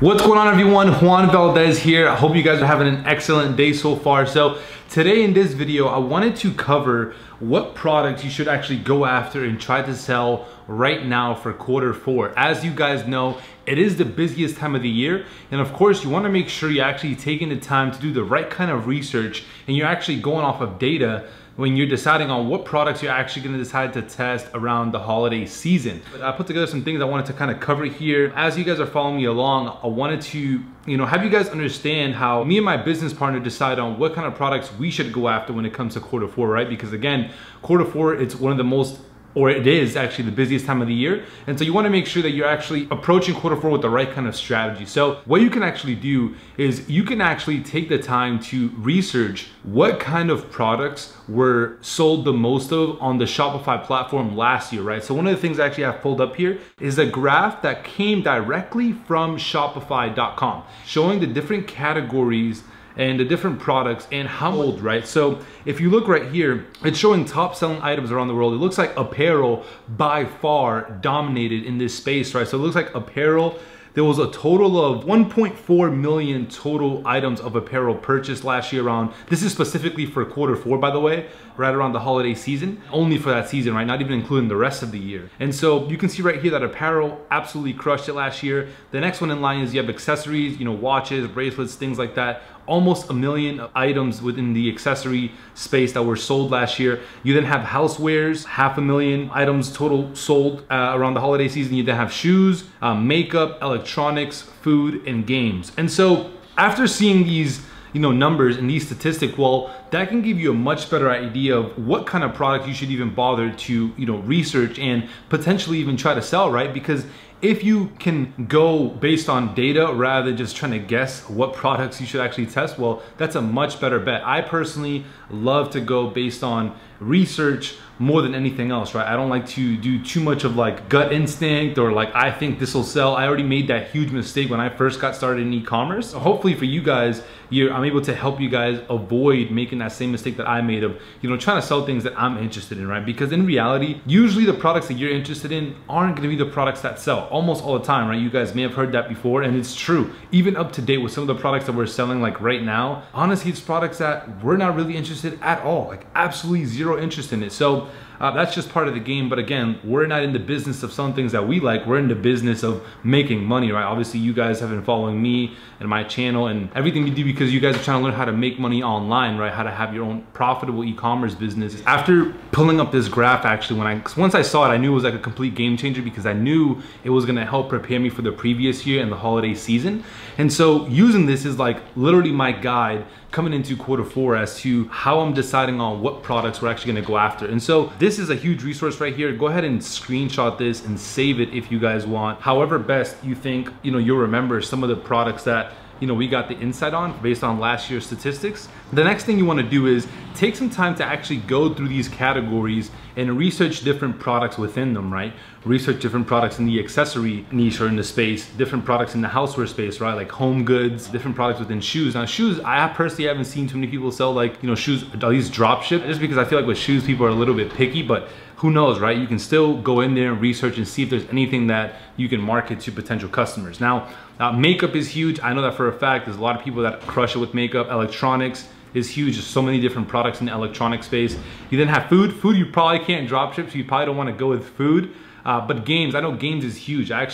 What's going on, everyone? Juan Valdez here. I hope you guys are having an excellent day so far. So today in this video, I wanted to cover what products you should actually go after and try to sell right now for Q4. As you guys know, it is the busiest time of the year. And of course, you want to make sure you're actually taking the time to do the right kind of research and you're actually going off of data when you're deciding on what products you're actually going to decide to test around the holiday season. But I put together some things I wanted to kind of cover here. As you guys are following me along, I wanted to have you guys understand how me and my business partner decide on what kind of products we should go after when it comes to Q4, right? Because again, Q4, it's one of the most, or it is actually the busiest time of the year. And so you wanna make sure that you're actually approaching Q4 with the right kind of strategy. So what you can actually do is you can actually take the time to research what kind of products were sold the most of on the Shopify platform last year, right? So one of the things I actually have pulled up here is a graph that came directly from Shopify.com, showing the different categories and the different products and how old, right? So if you look right here, it's showing top selling items around the world. It looks like apparel by far dominated in this space, right? So it looks like apparel, there was a total of 1.4 million total items of apparel purchased last year around, this is specifically for Q4, by the way, right around the holiday season, only for that season, right? Not even including the rest of the year. And so you can see right here that apparel absolutely crushed it last year. The next one in line is you have accessories, watches, bracelets, things like that. Almost 1 million items within the accessory space that were sold last year. You then have housewares, 500,000 items total sold around the holiday season. You then have shoes, makeup, electronics, food, and games. And so after seeing these numbers and these statistics, well, that can give you a much better idea of what kind of product you should even bother to research and potentially even try to sell, right? Because if you can go based on data rather than just trying to guess what products you should actually test, well, that's a much better bet. I personally love to go based on research more than anything else, right? I don't like to do too much of like gut instinct or like, I think this will sell. I already made that huge mistake when I first got started in e-commerce. So hopefully for you guys, I'm able to help you guys avoid making that same mistake that I made of, trying to sell things that I'm interested in, right? Because in reality, usually the products that you're interested in aren't gonna be the products that sell almost all the time, right? You guys may have heard that before, and it's true. Even up to date with some of the products that we're selling like right now, honestly, it's products that we're not really interested at all, like absolutely zero interest in it. So that's just part of the game. But again, we're not in the business of selling things that we like. We're in the business of making money, right? Obviously, you guys have been following me and my channel and everything we do because you guys are trying to learn how to make money online, right? How to have your own profitable e-commerce business. After pulling up this graph, actually, once I saw it, I knew it was like a complete game changer because I knew it was gonna help prepare me for the previous year and the holiday season. And so using this is like literally my guide coming into Q4 as to how I'm deciding on what products we're actually gonna go after. And so this is a huge resource right here. Go ahead and screenshot this and save it if you guys want. However best you think, you'll remember some of the products that we got the insight on based on last year's statistics. The next thing you want to do is take some time to actually go through these categories and research different products within them, right? Research different products in the accessory niche or in the space, different products in the houseware space, right? Like home goods, different products within shoes. Now shoes, I personally haven't seen too many people sell like, shoes, at least drop ship, just because I feel like with shoes, people are a little bit picky, but who knows, right? You can still go in there and research and see if there's anything that you can market to potential customers. Now, makeup is huge. I know that for a fact. There's a lot of people that crush it with makeup. Electronics is huge. There's so many different products in the electronic space. You then have food. Food you probably can't drop ship, so you probably don't want to go with food. But games, I know games is huge. I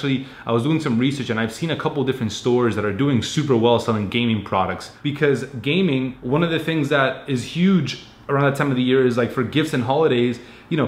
was doing some research and I've seen a couple different stores that are doing super well selling gaming products. Because gaming, one of the things that is huge around that time of the year is like for gifts and holidays,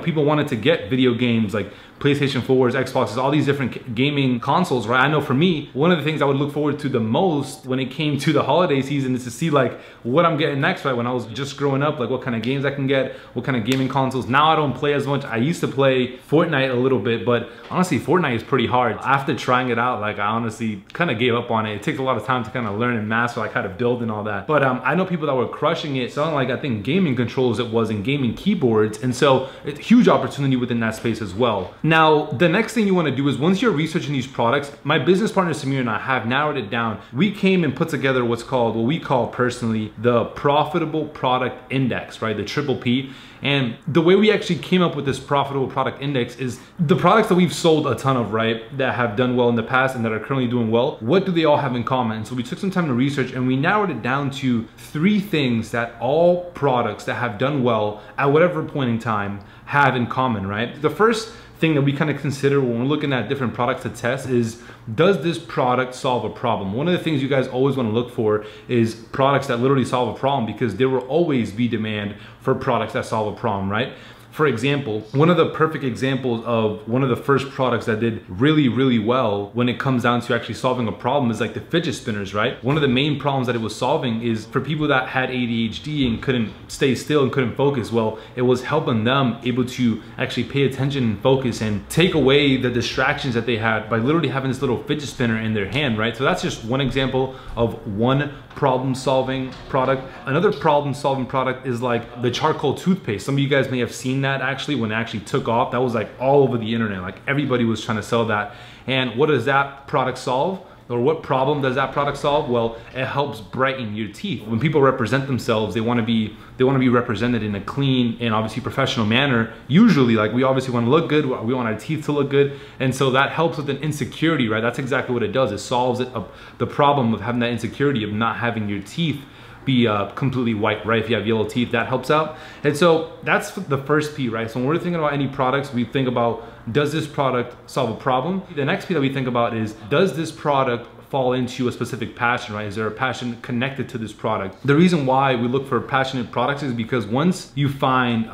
people wanted to get video games like PlayStation 4s, Xboxes, all these different gaming consoles, right? I know for me, one of the things I would look forward to the most when it came to the holiday season is to see like what I'm getting next, right? When I was just growing up, like what kind of games I can get, what kind of gaming consoles. Now I don't play as much. I used to play Fortnite a little bit, but honestly, Fortnite is pretty hard. After trying it out, like I honestly kind of gave up on it. It takes a lot of time to kind of learn and master like how to build and all that. But I know people that were crushing it, selling like I think gaming controls it was and gaming keyboards. And so it's a huge opportunity within that space as well. Now, the next thing you want to do is once you're researching these products, my business partner Samir and I have narrowed it down. We came and put together what's called, what we call personally, the Profitable Product Index, right? The triple P. And the way we actually came up with this profitable product index is the products that we've sold a ton of, right? That have done well in the past and that are currently doing well. What do they all have in common? And so we took some time to research and we narrowed it down to 3 things that all products that have done well at whatever point in time have in common, right? The first thing that we kind of consider when we're looking at different products to test is, does this product solve a problem? One of the things you guys always want to look for is products that literally solve a problem, because there will always be demand for products that solve a problem, right? For example, one of the perfect examples of one of the first products that did really, really well when it comes down to actually solving a problem is like the fidget spinners, right? One of the main problems that it was solving is for people that had ADHD and couldn't stay still and couldn't focus. Well, it was helping them able to actually pay attention and focus and take away the distractions that they had by literally having this little fidget spinner in their hand, right? So that's just one example of one problem-solving product. Another problem-solving product is like the charcoal toothpaste. Some of you guys may have seen that actually when it actually took off. That was like all over the internet. Like everybody was trying to sell that. And what does that product solve? Or what problem does that product solve? Well, it helps brighten your teeth. When people represent themselves, they want to be represented in a clean and obviously professional manner. Usually, like, we obviously want to look good, we want our teeth to look good, and so that helps with an insecurity, right? That's exactly what it does. It solves the problem of having that insecurity of not having your teeth be completely white, right? If you have yellow teeth, that helps out. And so that's the first P, right? So when we're thinking about any products, we think about, does this product solve a problem? The next P that we think about is, does this product fall into a specific passion, right? Is there a passion connected to this product? The reason why we look for passionate products is because once you find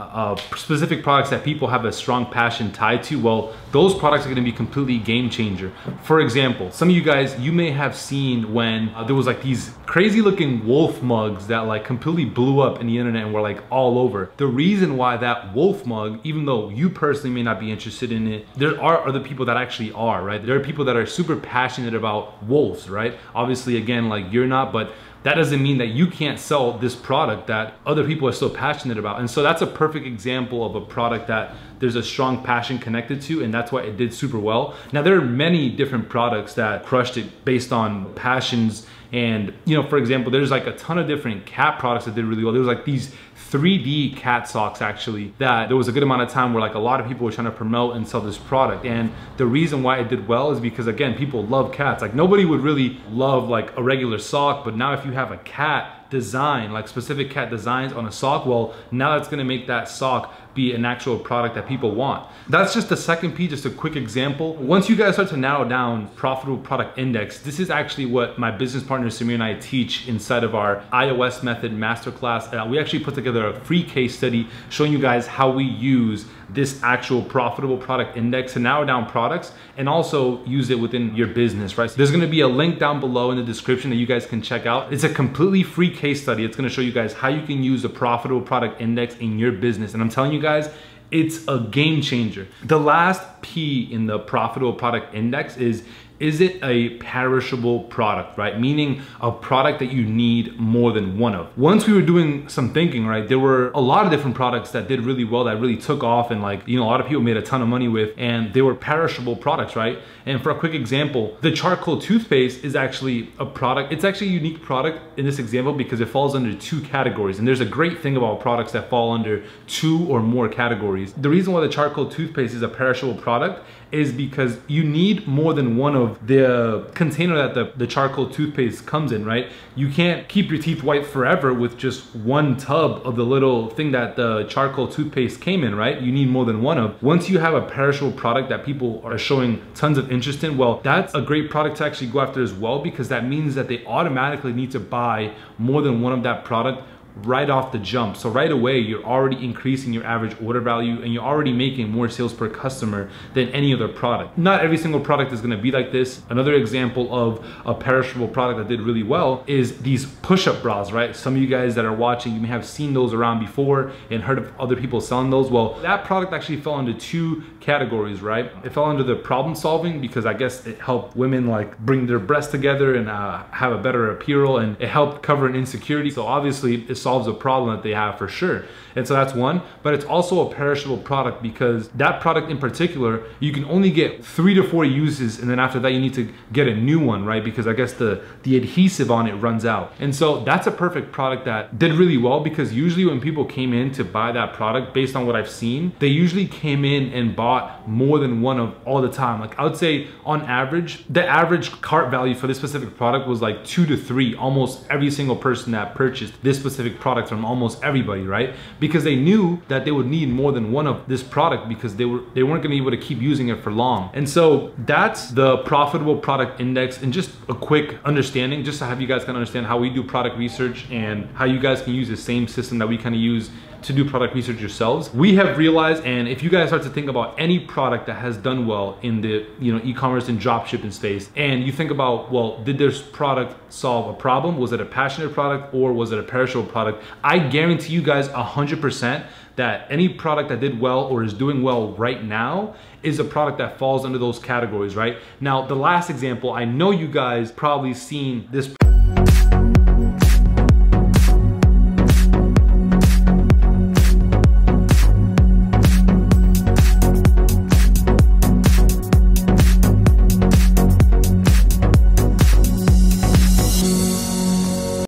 specific products that people have a strong passion tied to, well, those products are gonna be completely game changer. For example, some of you guys, you may have seen when there was like these crazy looking wolf mugs that like completely blew up in the internet and were like all over. The reason why that wolf mug, even though you personally may not be interested in it, there are other people that actually are, right? There are people that are super passionate about wolves, right? Obviously, again, like you're not, but that doesn't mean that you can't sell this product that other people are so passionate about. And so that's a perfect example of a product that there's a strong passion connected to, and that's why it did super well. Now, there are many different products that crushed it based on passions. And, you know, for example, there's like a ton of different cat products that did really well. There was like these 3D cat socks actually, that there was a good amount of time where like a lot of people were trying to promote and sell this product. And the reason why it did well is because, again, people love cats. Like nobody would really love like a regular sock, but now if you have a cat design, like specific cat designs on a sock, well, now that's gonna make that sock be an actual product that people want. That's just the second P, just a quick example. Once you guys start to narrow down profitable product index, this is actually what my business partner Samir and I teach inside of our iOS method masterclass. We actually put together a free case study showing you guys how we use this actual profitable product index to narrow down products and also use it within your business, right? So there's gonna be a link down below in the description that you guys can check out. It's a completely free case study. It's gonna show you guys how you can use a profitable product index in your business. And I'm telling you guys, it's a game changer. The last P in the profitable product index is it a perishable product, right? Meaning a product that you need more than one of. Once we were doing some thinking, right, there were a lot of different products that did really well, that really took off, and like, you know, a lot of people made a ton of money with, and they were perishable products, right? And for a quick example, the charcoal toothpaste is actually a product. It's actually a unique product in this example because it falls under 2 categories. And there's a great thing about products that fall under 2 or more categories. The reason why the charcoal toothpaste is a perishable product is because you need more than one of the container that the charcoal toothpaste comes in, right? You can't keep your teeth white forever with just one tub of the little thing that the charcoal toothpaste came in, right? You need more than one of. Once you have a perishable product that people are showing tons of interest in, well, that's a great product to actually go after as well, because that means that they automatically need to buy more than one of that product right off the jump. So right away, you're already increasing your average order value and you're already making more sales per customer than any other product. Not every single product is gonna be like this. Another example of a perishable product that did really well is these push-up bras, right? Some of you guys that are watching, you may have seen those around before and heard of other people selling those. Well, that product actually fell into 2 categories, right? It fell under the problem solving because I guess it helped women like bring their breasts together and have a better appeal, and it helped cover an insecurity. So obviously it solves a problem that they have for sure. And so that's one, but it's also a perishable product because that product in particular, you can only get 3 to 4 uses, and then after that you need to get a new one, right? Because I guess the adhesive on it runs out. And so that's a perfect product that did really well, because usually when people came in to buy that product, based on what I've seen, they usually came in and bought more than one of all the time. Like I would say on average, the average cart value for this specific product was like 2 to 3, almost every single person that purchased this specific product from almost everybody, right? Because they knew that they would need more than one of this product because they weren't gonna be able to keep using it for long. And so that's the profitable product index, and just a quick understanding, just to have you guys kind of understand how we do product research and how you guys can use the same system that we kind of use to do product research yourselves. We have realized, and if you guys start to think about any product that has done well in the e-commerce and dropshipping space, and you think about, well, did this product solve a problem? Was it a passionate product or was it a perishable product? I guarantee you guys 100% that any product that did well or is doing well right now is a product that falls under those categories, right? Now, the last example, I know you guys probably seen this